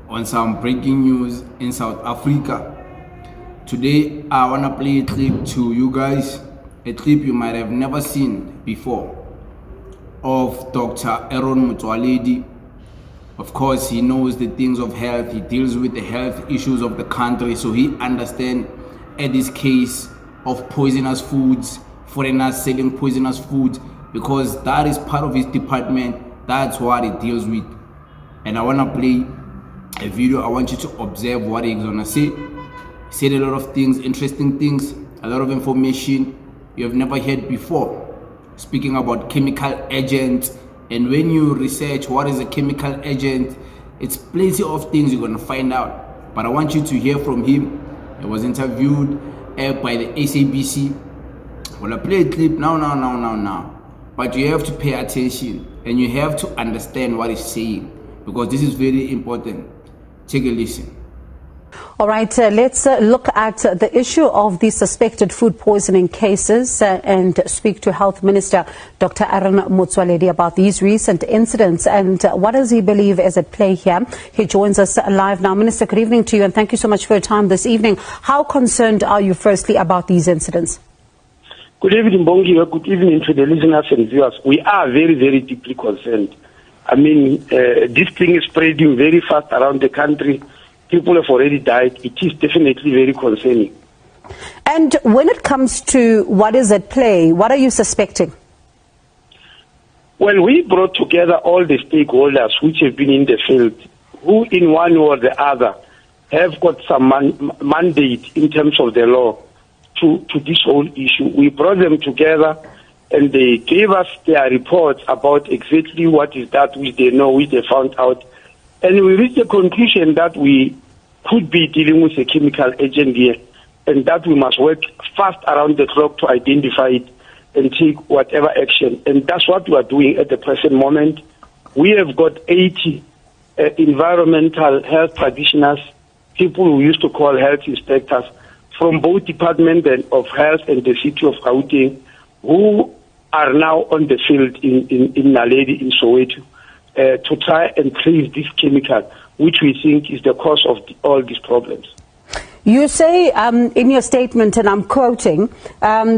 on some breaking news in South Africa. Today I want to play a clip to you guys, a clip you might have never seen before, of Dr. Motsoaledi. Of course, he knows the things of health, he deals with the health issues of the country, so he understands this case of poisonous foods, foreigners selling poisonous foods, because that is part of his department. That's what he deals with. And I want to play a video. I want you to observe what he's gonna say. He said a lot of things, interesting things, a lot of information you have never heard before, speaking about chemical agents. And when you research what is a chemical agent, it's plenty of things you're gonna find out. But I want you to hear from him. He was interviewed by the SABC. Well, I play a clip now. But you have to pay attention and you have to understand what he's saying, because this is very important. Take a listen. All right, let's look at the issue of the suspected food poisoning cases and speak to Health Minister Dr. Motsoaledi about these recent incidents and what does he believe is at play here. He joins us live now. Minister, good evening to you and thank you so much for your time this evening. How concerned are you firstly about these incidents? Good evening, Bongi. Good evening to the listeners and viewers. We are very, very deeply concerned. I mean, this thing is spreading very fast around the country. People have already died. It is definitely very concerning. And when it comes to what is at play, what are you suspecting? Well, we brought together all the stakeholders which have been in the field, who in one way or the other have got some mandate in terms of the law to this whole issue. We brought them together and they gave us their reports about exactly what is that which they know, which they found out. And we reached the conclusion that we could be dealing with a chemical agent here and that we must work fast around the clock to identify it and take whatever action. And that's what we are doing at the present moment. We have got 80 environmental health practitioners, people who used to call health inspectors, from both Department of Health and the city of Gauteng, who are now on the field in Naledi, in Soweto, to try and trace this chemical, which we think is the cause of all these problems. You say in your statement, and I'm quoting,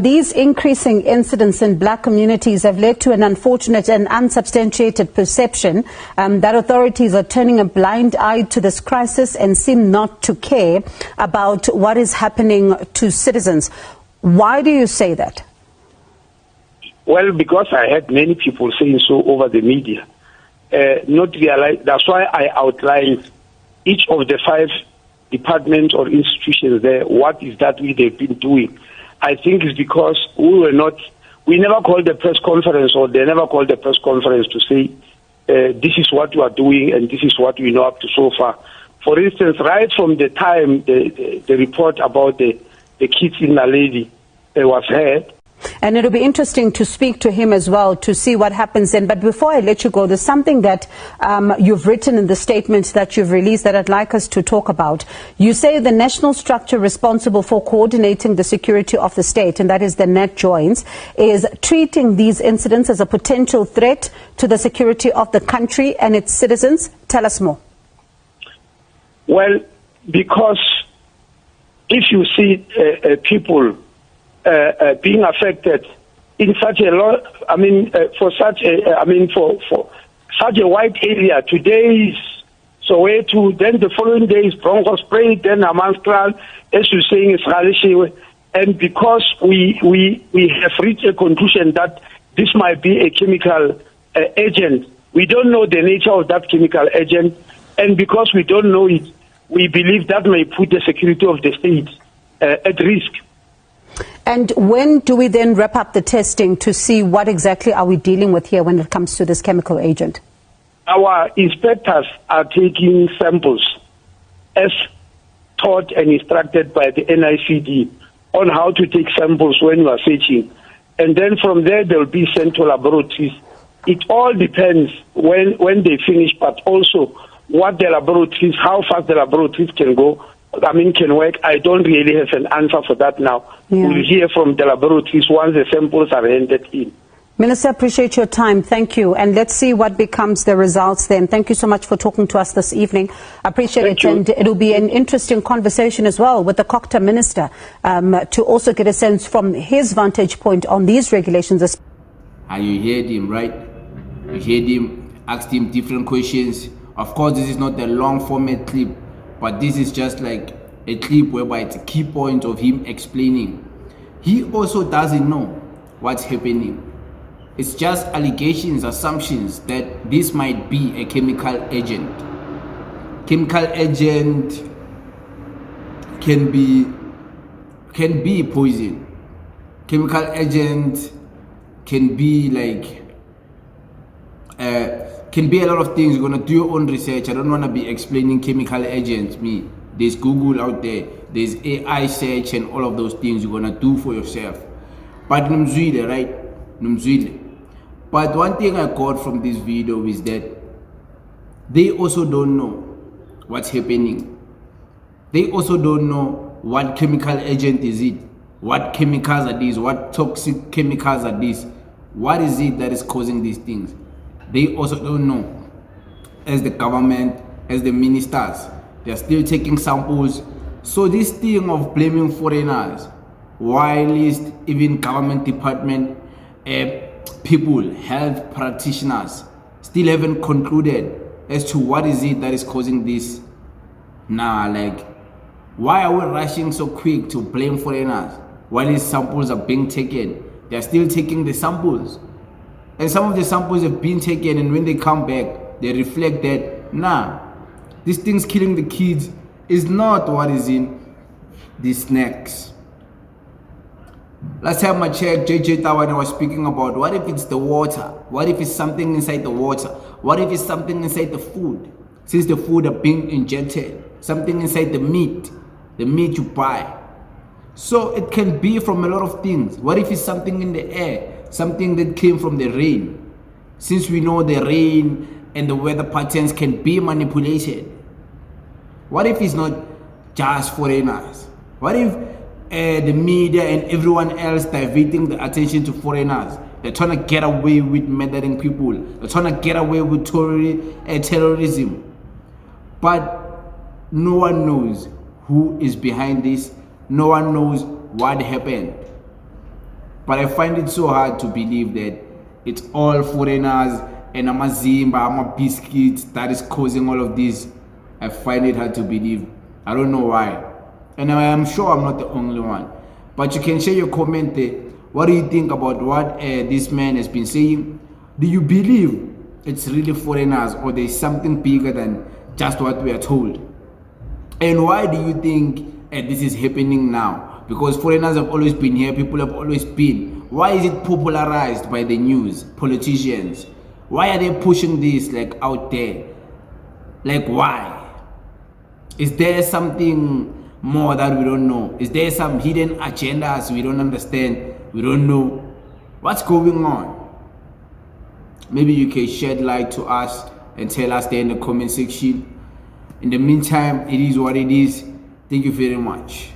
these increasing incidents in black communities have led to an unfortunate and unsubstantiated perception that authorities are turning a blind eye to this crisis and seem not to care about what is happening to citizens. Why do you say that? Well, because I had many people saying so over the media. Not realize. That's why I outlined each of the 5 departments or institutions there. What is that they've been doing? I think it's because we never called the press conference, or they never called the press conference to say this is what we are doing and this is what we know up to so far. For instance, right from the time the report about the kids in Naledi was heard. And it'll be interesting to speak to him as well to see what happens then. But before I let you go, there's something that you've written in the statement that you've released that I'd like us to talk about. You say the national structure responsible for coordinating the security of the state, and that is the net joints, is treating these incidents as a potential threat to the security of the country and its citizens. Tell us more. Well, because if you see people being affected in such a lot, for such a wide area. Today is Soweto, then the following day is Bronkhorstspruit, then Hammanskraal, as you're saying, is Ralishiwe. And because we have reached a conclusion that this might be a chemical agent, we don't know the nature of that chemical agent, and because we don't know it, we believe that may put the security of the state at risk. And when do we then wrap up the testing to see what exactly are we dealing with here when it comes to this chemical agent? Our inspectors are taking samples as taught and instructed by the NICD on how to take samples when you are searching. And then from there, they will be sent to laboratories. It all depends when they finish, but also what the laboratories, how fast the laboratories can go, can work. I don't really have an answer for that now. Yeah. We'll hear from the laboratories once the samples are handed in. Minister, appreciate your time. Thank you. And let's see what becomes the results then. Thank you so much for talking to us this evening. Appreciate it. And it'll be an interesting conversation as well with the COCTA Minister to also get a sense from his vantage point on these regulations. And you heard him, right? You heard him, asked him different questions. Of course, this is not a long format clip, but this is just like a clip whereby it's a key point of him explaining. He also doesn't know what's happening. It's just allegations, assumptions that this might be a chemical agent. Chemical agent can be poison. Chemical agent can be like can be a lot of things. You're gonna do your own research. I don't want to be explaining chemical agents. There's Google out there, there's AI search and all of those things you're gonna do for yourself. But Numzwile, right? Numzwile. But one thing I got from this video is that they also don't know what's happening. They also don't know what chemical agent is it, what chemicals are these, what toxic chemicals are these, what is it that is causing these things. They also don't know. As the government, as the ministers, they're still taking samples. So this thing of blaming foreigners, whilst even government department people, health practitioners, still haven't concluded as to what is it that is causing this. Like, why are we rushing so quick to blame foreigners while these samples are being taken? They're still taking the samples, and some of the samples have been taken, and when they come back, they reflect that this thing's killing the kids is not what is in these snacks. Last time I checked, JJ Tawana was speaking about what if it's the water? What if it's something inside the water? What if it's something inside the food? Since the food are being injected, something inside the meat you buy. So it can be from a lot of things. What if it's something in the air? Something that came from the rain? Since we know the rain and the weather patterns can be manipulated. What if it's not just foreigners? What if the media and everyone else diverting the attention to foreigners? They're trying to get away with murdering people. They're trying to get away with terrorism. But no one knows who is behind this. No one knows what happened. But I find it so hard to believe that it's all foreigners and Amazimba, biscuits that is causing all of this. I find it hard to believe. I don't know why. And I am sure I'm not the only one. But you can share your comment there. What do you think about what this man has been saying? Do you believe it's really foreigners, or there's something bigger than just what we are told? And why do you think this is happening now? Because foreigners have always been here, people have always been. Why is it popularized by the news, politicians? Why are they pushing this like out there? Like, why? Is there something more that we don't know? Is there some hidden agendas we don't understand? We don't know what's going on. Maybe you can shed light to us and tell us there in the comment section. In the meantime, it is what it is. Thank you very much.